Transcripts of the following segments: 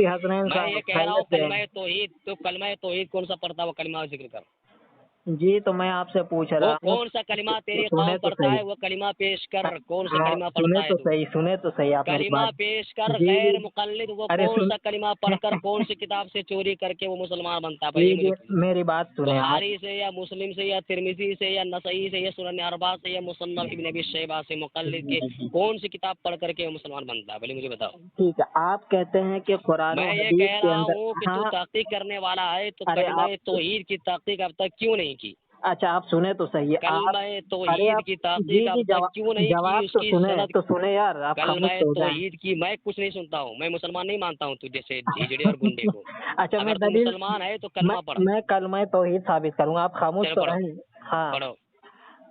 مفتی حسنین میں یہ صاحب کہہ رہا ہوں خیریت سے کلمہ توحید، تو کلمہ توحید کون سا پڑھتا ہے وہ کلمہ ذکر کر، جی تو میں آپ سے پوچھ وہ رہا ہوں، کون سا کلمہ تیری سنے قوم تو پڑھتا صحیح، ہے وہ کلمہ پیش کر، کون سا ہاں کلمہ سنے پڑھتا ہے تو تو صحیح، سنے تو صحیح آپ میری کلمہ بات، پیش کر، جی غیر جی مقلد وہ ارے کون سن سا کلمہ پڑھ کر کون سی کتاب سے چوری کر کے وہ مسلمان بنتا ہے، جی پہلے جی مجھے میری بات سنیں آپ، بخاری سے یا مسلم سے یا ترمذی سے یا نسائی سے یا سنن اربعہ سے یا مصنف ابن ابی شیبہ سے مقلد کے کون سی کتاب پڑھ کر کے وہ مسلمان بنتا ہے، پہلے مجھے بتاؤ۔ ٹھیک ہے آپ کہتے ہیں کہ قرآن و میں یہ حدیث کہہ کے رہا اندر، ہوں کہ تو ہاں تحقیق کرنے والا ہے تو ارے کلمہ آپ، توحید کی تحقیق اب تک کیوں نہیں کی؟ اچھا آپ سنیں تو صحیح آپ، کلمہ ارے توحید آپ، کی جی تحقیق اب جی تک کیوں نہیں کی؟ جواب اس تو کی سنیں سند، تو سنیں یار، آپ کلمہ خاموش تو ہو جائیں۔ توحید کی میں کچھ نہیں سنتا ہوں، میں مسلمان نہیں مانتا ہوں تجھ جیسے جھیجڑے اور گنڈے کو۔ اچھا میں اگر تو دلیل، مسلمان ہے تو کلمہ پڑھ، میں کلمہ توحید ثابت کروں گا، آپ خاموش چلو تو پڑھو رہیں، ہاں پڑھو۔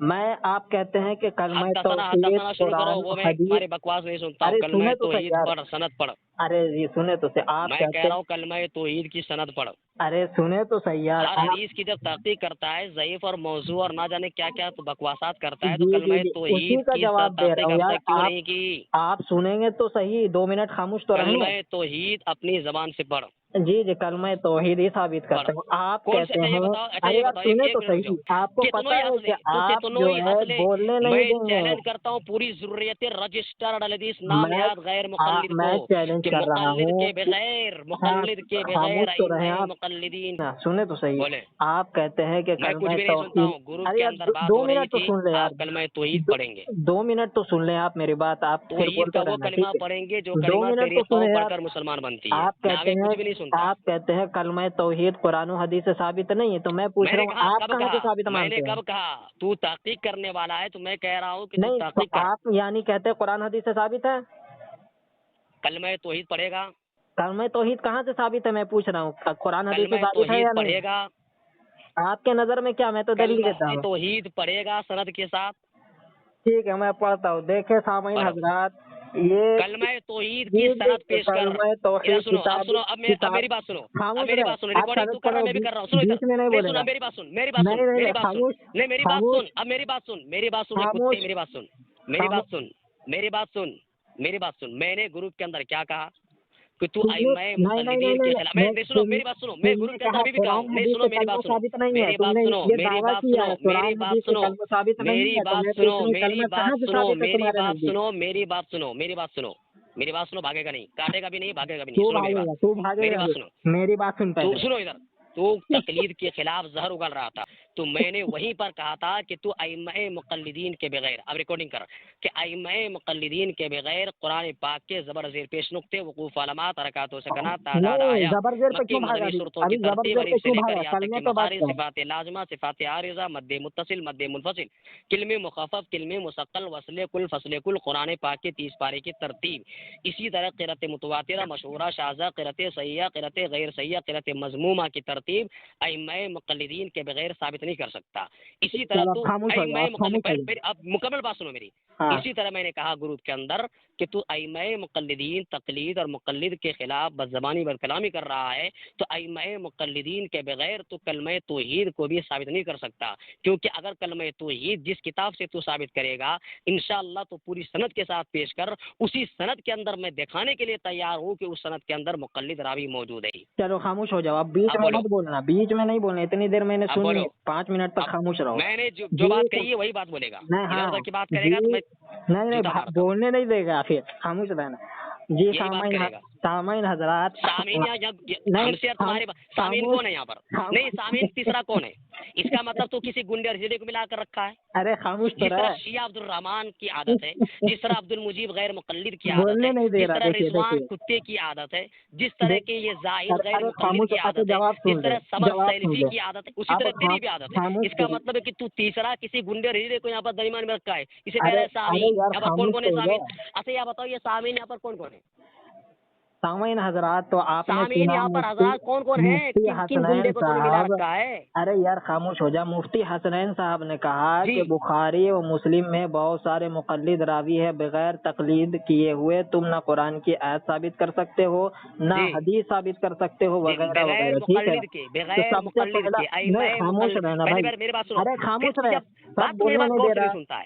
میں، آپ کہتے ہیں کہ کلمہ توحید حدثنا شروع کرو، قرآن وہ میں حدیث، تمہاری بکواس نہیں سنتا ہوں، ارے کلمہ سنے تو صحیح توحید یار، پڑھ، سند پڑھ، ارے جی سنے تو صحیح آپ میں کہہ کہتے، رہا ہوں کلمہ توحید کی سند پڑھ۔ ارے سنے تو صحیح یار ہر آپ، حدیث کی جب تحقیق کرتا ہے ضعیف اور موضوع اور نہ جانے کیا کیا تو بکواسات کرتا ہے، تو جی کلمہ جی جی اسی توحید کا کی جواب دے رہا تحقیق ہوں اب یار، تک کیوں آپ نہیں کی؟ آپ سنیں گے تو صحیح، 2 منٹ خاموش تو رہیں کلمہ گے، توحید اپنی زبان سے پڑھ، جی جی کلمہ توحید ہی ثابت پڑھ۔ کرتے ہیں آپ کون سے؟ کہتے اچھا یہ ہیں، بتاؤ، اچھا ارے یہ یار بتاؤ، سنیں ایک تو منٹ رک جاؤ۔ صحیح، آپ کو پتہ کتنوئی ہے اصلے کہ تو آپ جو کتنوئی ہے اصلے بولنے نہیں میں دیں گے، چیلنج کرتا ہوں پوری ضروریت رجسٹرڈ الحدیث نام میں نہاد غیر مقلد کو میں چیلنج کہ کر رہا مقلد ہوں، کے بغیر، ہاں مقلد کے بغیر خاموش تو رہیں ائمہ آپ، مقلدین سنیں تو صحیح، بولے۔ آپ کہتے ہیں کہ میں کچھ کلمہ بھی نہیں سنتا توحید، ہوں، گروپ ارے کے یار اندر بات دو ہو رہی منٹ تو تھی، سن لیں یار، آپ کلمہ توحید پڑھیں گے، 2 منٹ تو سن لیں آپ میری بات، آپ پھر توحید کا بولتے وہ رہنا کلمہ ٹھیک ہے، پڑھیں گے جو 2 کلمہ منٹ تیری تو قوم سنیں پڑھ یار، کر مسلمان بنتی ہے، میں آگے کچھ بھی نہیں سنتا۔ آپ کہتے ہیں کلمہ توحید قرآن و حدیث سے ثابت نہیں ہے، تو میں پوچھ میں رہا نے ہوں کہا آپ کب کہاں سے کہا، ثابت میں نے مانتے ہیں؟ کب کہا تو تحقیق کرنے والا ہے، تو میں کہہ رہا ہوں کہ تو نہیں تو تحقیق کر، آپ یعنی کہتے ہیں قرآن حدیث سے ثابت ہے؟ کلمہ توحید پڑھے گا، کلمہ توحید کہاں سے ثابت ہے میں پوچھ رہا ہوں، قرآن حدیث سے کلمہ ثابت ہے توحید یا نہیں؟ پڑھے گا، آپ کے نظر میں کیا، میں تو دلیل کلمہ دیتا ہوں، توحید پڑھے گا سند کے ساتھ، ٹھیک ہے میں پڑھتا ہوں، دیکھیں سامعین پڑھو۔ حضرات، یہ کلمہ توحید جی کی جی سند پیش کر، کلمہ ادھر توحید سنو، اب سنو، اب کتاب میری بات سنو، اب خاموش میری رہے بات سنو، آپ، ریکارڈنگ تو کر رہا ہے، میں بھی کر رہا ہوں، سنو ادھر، بیچ میں نہیں نہیں بولے سنو، گا، میری بات سن، میری بات سن، نہیں میری بات سن، خاموش نہیں میری بات خاموش سن، اب میری بات سن، میری بات سن، خاموش میری بات سن، میری خاموش بات سن، میری بات سن، میری بات سن، میں نے گروپ کے اندر کیا کہا کہ تو نہیں ائمہ مقلدین کے خلاف، میں سنو میری بات سنو، میں تم گروپ نے کے اندر کہا ابھی بھی کہا ہوں، قرآن نہیں حدیث سنو سے میری کلمہ بات سنو، ثابت نہیں ہے، میری تم بات نے سنو، یہ میری دعویٰ بات کیا سنو، ہے میری قرآن بات حدیث سے سنو، کلمہ ثابت نہیں میری ہے، تو بات میں سنو، پوچھ رہا ہوں میری کلمہ بات کہاں سے سنو، ثابت ہے میری تمہارے بات نزدیک؟ سنو، میری بات سنو، میری بات سنو، میری بات سنو، بھاگے گا نہیں، کاٹے گا بھی نہیں، بھاگے گا بھی نہیں، تو سنو میری بھاگے بات، گا، تو بھاگے میری گا بات بھی، سنو، میری بات سن تو پہلے، سنو ادھر، تو تقلید کے خلاف زہر اگل رہا تھا، تو میں نے وہیں پر کہا تھا کہ تو ائمہ مقلدین کے بغیر، اب ریکارڈنگ کر، کہ ائمہ مقلدین کے بغیر قرآن پاک کے زبر زیر پیش نقطے، وقوف علامات، حرکات و سکنات، تعداد نہیں آیا، زبر زیر پہ مکی کیوں بھاگا مدنی ابھی، صورتوں کی ابھی زبر ترتیب، زیر پہ الف سے کیوں لے کر بھاگا، یہاں تک کلمے کہ پہ بات مخارج، کرو، صفات لازمہ، صفات عارضہ، مد متصل، مد منفصل، کلمے مخفف، کلمے مستقل، وصل کل، فصل کل، قرآن پاک کے 30 پارے کی ترتیب، اسی طرح قرأت متواترہ، مشہورہ، شاذہ، قرأت صحیحہ، قرأت غیر صحیحہ، قرأت مذمومہ کی ترتیب ائمہ مقلدین کے بغیر ثابت نہیں کر سکتا، اسی طرح چلو آپ تو خاموش ہو جاؤ، ائمہ آپ خاموش ہو مقلدین، جاؤ، اب مکمل بات سنو میری، ہاں اسی طرح میں نے کہا گروپ کے اندر کہ تو ائمہ مقلدین، تقلید اور مقلد کے خلاف بد زبانی بد کلامی کر رہا ہے، تو ائمہ مقلدین کے بغیر تو کلمہ توحید کو بھی ثابت نہیں کر سکتا، کیونکہ اگر کلمہ توحید جس کتاب سے تو ثابت کرے گا انشاءاللہ تو پوری سند کے ساتھ پیش کر، اسی سند کے اندر میں دکھانے کے لیے تیار ہوں کہ اس سند کے اندر مقلد راوی موجود ہے۔ چلو خاموش ہو جاؤ، اب بیچ اب میں بولو، مت بولنا، بیچ میں نہیں بولنا، اتنی دیر میں نے اب سنی، بولو، 5 منٹ تک اب خاموش رہو، میں نے جو جی بات کہی ہے وہی بات بولے گا، نہیں، ادھر ہاں ادھر کی بات کرے جی، گا تو میں نہیں جوتا مارتا ہوں، بولنے نہیں دے گا، پھر خاموش رہنا، جی یہی بات کرے گا۔ سامعین حضرات، سامعین نہیں ہم سے اور تمہارے سامعین خاموش، کون ہے یہاں پر؟ نہیں سامعین تیسرا کون ہے؟ اس کا مطلب تو کسی گنڈے اور ہجڑے کو ملا کر رکھا ہے، ارے خاموش تو جس طرح رہے، شیعہ عبد الرحمان کی عادت ہے، جس طرح عبد المجیب غیر مقلد کی عادت ہے، بولنے نہیں دے جس رہا، طرح دیکھیے رضوان دیکھیے کتے کی عادت ہے، جس طرح کے یہ زاہد غیر ارے مقلد خاموش، کی اچھا عادت ہے، جواب جس سن لے، طرح سمر جواب سن سیلفی لے، کی عادت ہے، اسی اب طرح تیری بھی عادت ہے۔ خاموش اس کا ہو مطلب ہے کہ تو تیسرا کسی گنڈے اور ہجڑے کو یہاں پر درمیان میں رکھا ہے، اسے کہہ رہا ارے ہے ارے سامعین۔ یار یہاں پر کون خاموش کون تو ہے ہو سامعین؟ جاؤ، اچھا یہ بتاؤ، یہ سامعین یہاں پر کون کون ہے؟ سامعین حضرات، تو آپ نے سامعین سنا یہاں پر مفتی حضرات کون کون ہیں؟ مفتی کن کن گنڈے حسنین کو تو نے ملا صاحب، رکھا ہے؟ ارے یار خاموش ہو جا، مفتی حسنین صاحب نے کہا جی کہ بخاری و مسلم میں بہت سارے مقلد راوی ہے، بغیر تقلید کیے ہوئے تم نہ قرآن کی آیت ثابت کر سکتے ہو، نہ جی حدیث ثابت کر سکتے ہو، جی، وغیرہ بغیر وغیرہ، ٹھیک ہے؟ مقلد کے، تو بغیر سب سے مقلد پہلا، کے ائمہ نہیں خاموش مقلد، رہنا پہلے بھائی، میری بات سنو، ارے پھر خاموش تو رہے، جب سب بات تو میری بولنے بات نہیں غور دے سے نہیں رہا، سنتا ہے،